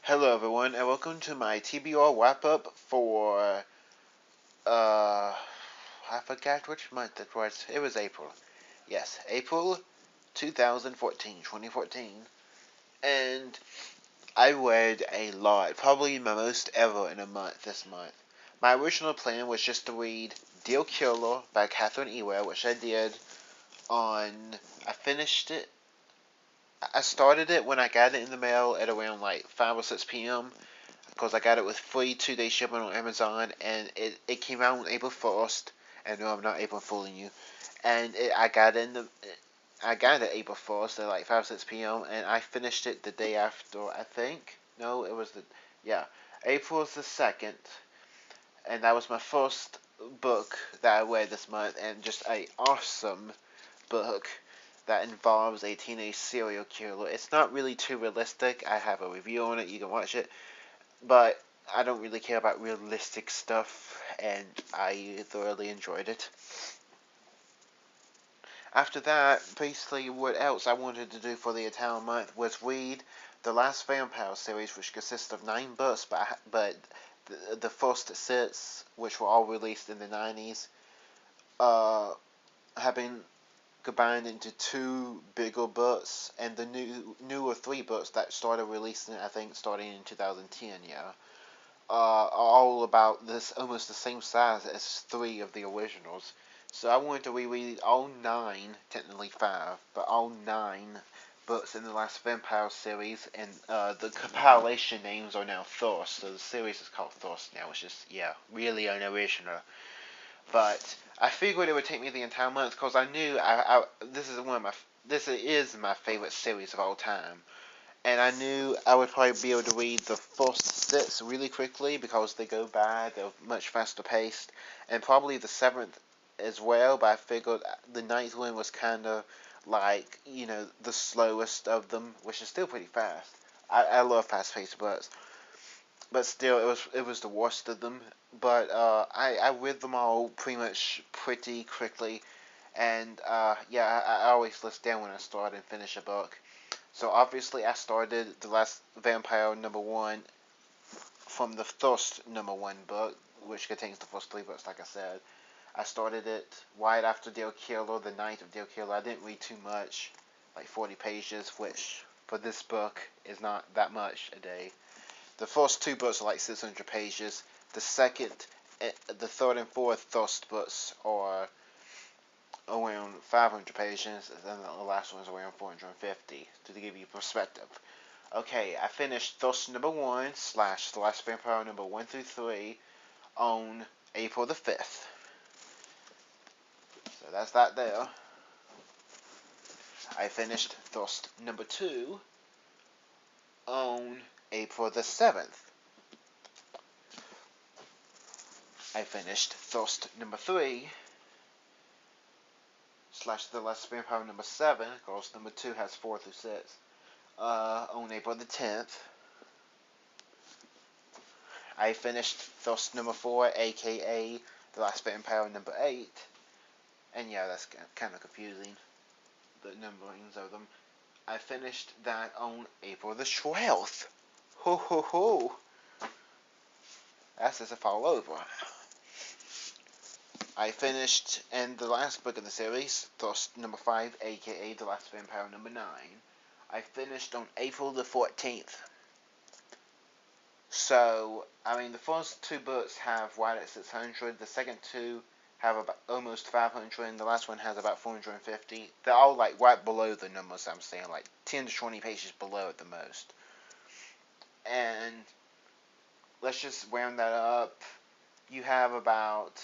Hello everyone, and welcome to my TBR Wrap-Up for, I forgot which month it was. It was April. Yes, April 2014. And I read a lot, probably my most ever in a month this month. My original plan was just to read Dear Killer by Katherine Ewell, which I did I finished it. I started it when I got it in the mail at around like 5 or 6 p.m. because I got it with free 2-day shipping on Amazon, and it came out on April 1st. And no, I'm not April fooling you. And I got it April 1st at like 5 6 p.m. and I finished it the day after. I think no, it was April was the 2nd, and that was my first book that I read this month, and just a awesome book that involves a teenage serial killer. It's not really too realistic. I have a review on it. You can watch it. But I don't really care about realistic stuff, and I thoroughly enjoyed it. After that, basically what else I wanted to do for the entire month was read the Last Vampire series, which consists of 9 books, but the first 6, which were all released in the 90s, have been combined into 2 bigger books, and the newer 3 books that started releasing, I think, starting in 2010, yeah. Are all about this, almost the same size as 3 of the originals. So I wanted to reread all 9, technically 5, but all 9 books in the Last Vampire series, and the compilation names are now Thirst, so the series is called Thirst now, which is, yeah, really unoriginal. But I figured it would take me the entire month, because I knew this is my favorite series of all time. And I knew I would probably be able to read the first 6 really quickly because they go by, they're much faster paced, and probably the 7th as well, but I figured the 9th one was kind of like, the slowest of them, which is still pretty fast. I love fast paced books, but still, it was the worst of them. But I read them all pretty quickly, and yeah, I always list down when I start and finish a book. So obviously I started The Last Vampire #1 from the Thirst #1 book, which contains the first 3 books, like I said. I started it right after Dear Killer, the night of Dear Killer. I didn't read too much, like 40 pages, which for this book is not that much a day. The first 2 books are like 600 pages. The third and fourth Thirst books are around 500 pages, and the last one is around 450, to give you perspective. Okay, I finished Thirst #1 / The Last Vampire #1 through 3 on April the 5th. So that's that there. I finished Thirst #2 on April the 7th. I finished Thirst #3 / The Last Vampire #7, because #2 has 4 through 6, on April the 10th. I finished Thirst #4, aka The Last Vampire #8, and yeah, that's kind of confusing, the numberings of them. I finished that on April the 12th. Ho ho ho! That's as if all over. I finished, and the last book in the series, Thirst #5, aka The Last Vampire #9, I finished on April the 14th. So, I mean, the first 2 books have right at 600, the second 2 have about almost 500, and the last one has about 450. They're all like right below the numbers I'm saying, like 10 to 20 pages below at the most. And let's just round that up. You have about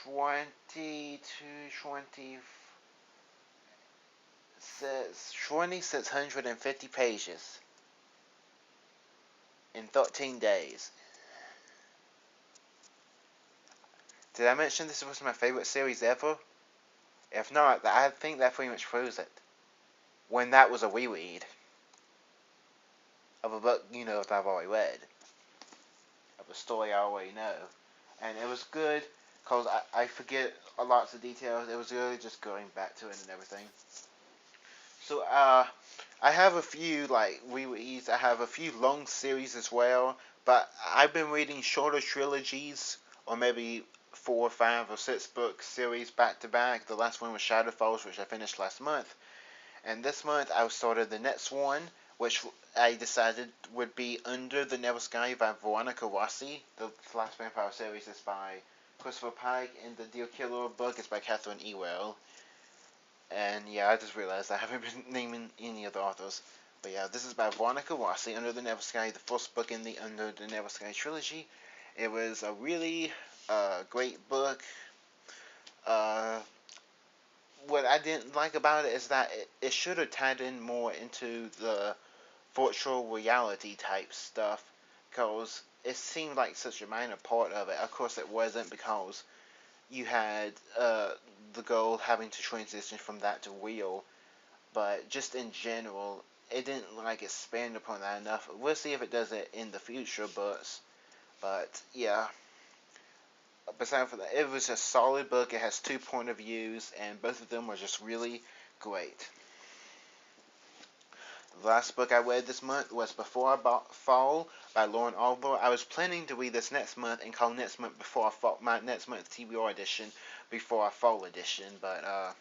2,650 pages in 13 days. Did I mention this was my favorite series ever? If not, I think that pretty much proves it. When that was a reread of a book, that I've already read. Of a story I already know. And it was good, because I forget lots of details. It was really just going back to it and everything. So, I have a few like rereads. I have a few long series as well, but I've been reading shorter trilogies, or maybe 4, 5, or 6 book series back to back. The last one was Shadow Falls, which I finished last month, and this month I started the next one, which I decided would be Under the Never Sky by Veronica Rossi. The last vampire series is by Christopher Pike, and the Dear Killer book is by Katherine Ewell. And yeah, I just realized I haven't been naming any of the authors. But yeah, this is by Veronica Rossi, Under the Never Sky, the first book in the Under the Never Sky trilogy. It was a really great book. Uh, what I didn't like about it is that it should have tied in more into the virtual reality type stuff, because it seemed like such a minor part of it. Of course, it wasn't, because you had the girl having to transition from that to real, but just in general, it didn't like expand upon that enough. We'll see if it does it in the future books, but yeah. Besides from that, it was a solid book. It has 2 point of views, and both of them were just really great. The last book I read this month was Before I Fall by Lauren Oliver. I was planning to read this next month and call next month Before I Fall, my next month TBR edition, Before I Fall edition, but I,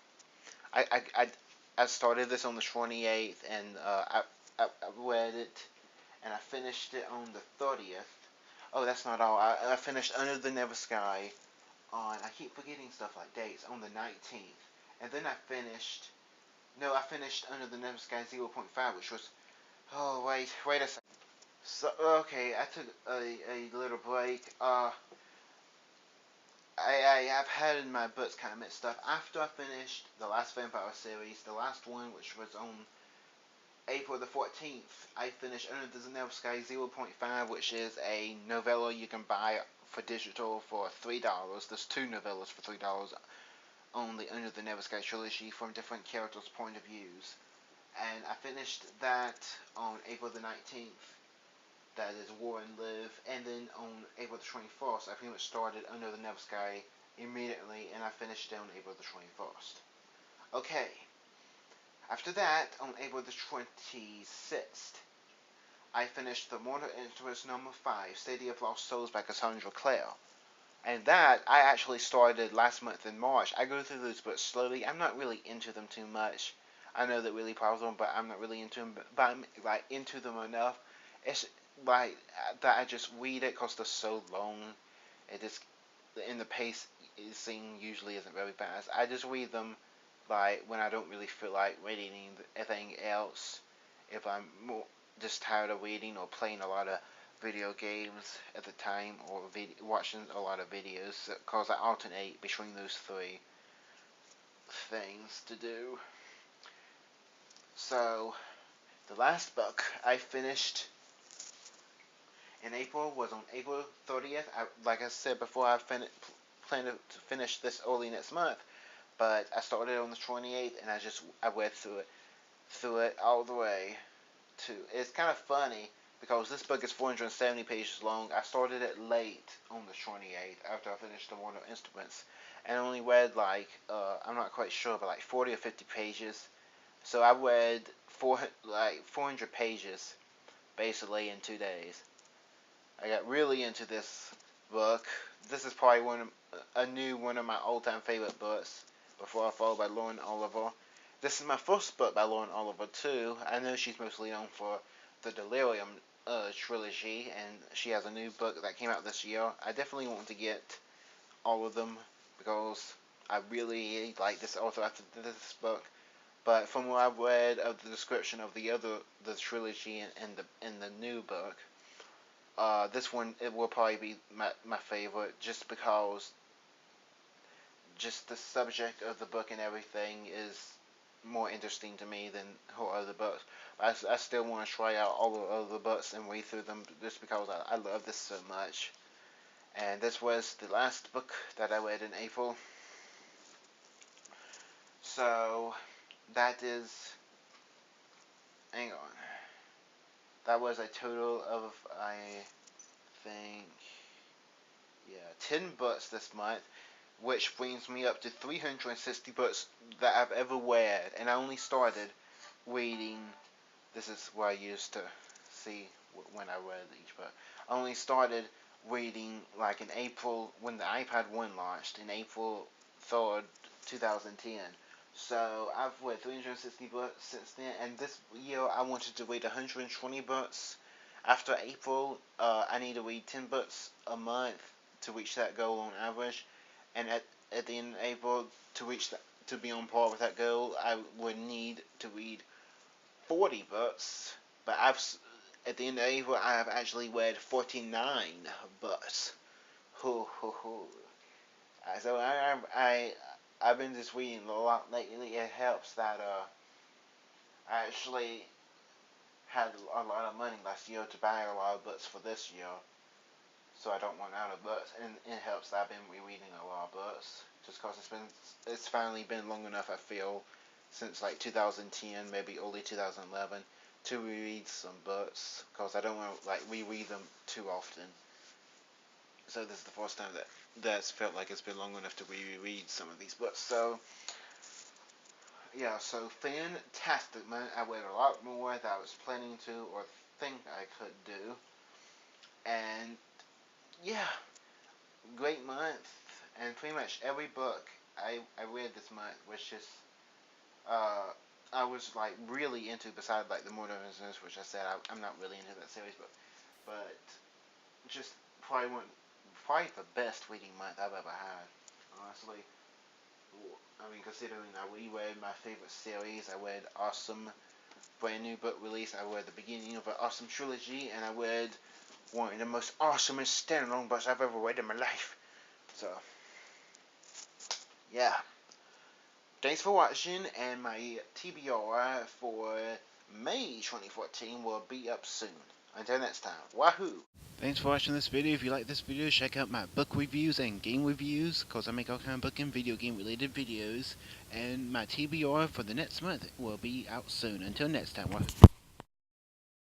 I, I, I started this on the 28th, and I read it, and I finished it on the 30th. Oh, that's not all. I finished Under the Never Sky on, I keep forgetting stuff like dates, on the 19th. And then I finished Under the Never Sky 0.5, which was, oh, wait a second. So, okay, I took a little break. I've had my books kind of mixed up. After I finished the last vampire series, the last one, which was on April the 14th, I finished Under the Never Sky 0.5, which is a novella you can buy for digital for $3. There's 2 novellas for $3 on the Under the Never Sky trilogy from different characters' point of views. And I finished that on April the 19th. That is War and Live. And then on April the 21st, I pretty much started Under the Never Sky immediately, and I finished it on April the 21st. Okay. After that, on April the 26th, I finished The Mortal Interest number 5, City of Lost Souls by Cassandra Clare. And that I actually started last month in March. I go through those books slowly. I'm not really into them too much. I know that really piles them, but I'm not really into them. But I'm like into them enough. It's like that I just read it because they're so long. It just, in the pace scene usually isn't very fast. I just read them like when I don't really feel like reading anything else. If I'm more just tired of reading or playing a lot of video games at the time, or watching a lot of videos, because I alternate between those 3 things to do. So, the last book I finished in April was on April 30th. Like I said before, I plan to finish this early next month, but I started on the 28th, and I read through it all the way to. It's kind of funny, because this book is 470 pages long. I started it late on the 28th after I finished the Mortal Instruments, and only read I'm not quite sure, but like 40 or 50 pages. So I read 400 pages basically in 2 days. I got really into this book. This is probably one of my all-time favorite books, Before I Fall by Lauren Oliver. This is my first book by Lauren Oliver too. I know she's mostly known for the Delirium trilogy, and she has a new book that came out this year. I definitely want to get all of them, because I really like this author after this book. But from what I've read of the description of the trilogy and the new book, this one, it will probably be my favorite, just because just the subject of the book and everything is more interesting to me than her other books. I still want to try out all the other books and read through them, just because I love this so much. And this was the last book that I read in April. So that is, hang on, that was a total of, I think, 10 books this month, which brings me up to 360 books that I've ever read, and I only started reading. This is where I used to see when I read each book. I only started reading like in April when the iPad 1 launched in April 3rd, 2010. So I've read 360 books since then, and this year I wanted to read 120 books. After April, I need to read 10 books a month to reach that goal on average, and at the end of April, to reach that, to be on par with that goal, I would need to read 40 books. But at the end of April, I have actually read 49 books. Ho ho ho. So I've been just reading a lot lately. It helps that I actually had a lot of money last year to buy a lot of books for this year, so I don't run out of books, and it helps that I've been rereading a lot of books, just cause it's finally been long enough, I feel, since like 2010, maybe early 2011, to reread some books, cause I don't want to like reread them too often. So this is the first time that's felt like it's been long enough to reread some of these books. So yeah, so fantastic, man. I read a lot more than I was planning to or think I could do, and yeah, great month, and pretty much every book I read this month was just uh I was like really into, besides like the Modern Business, which I said I'm not really into that series, but just probably one probably the best reading month I've ever had, honestly. I mean, considering I reread my favorite series, I read awesome brand new book release, I read the beginning of an awesome trilogy, and I read one of the most awesomest standalone books I've ever read in my life. So, yeah. Thanks for watching, and my TBR for May 2014 will be up soon. Until next time, wahoo! Thanks for watching this video. If you like this video, check out my book reviews and game reviews, because I make all kind of book and video game related videos. And my TBR for the next month will be out soon. Until next time, wahoo!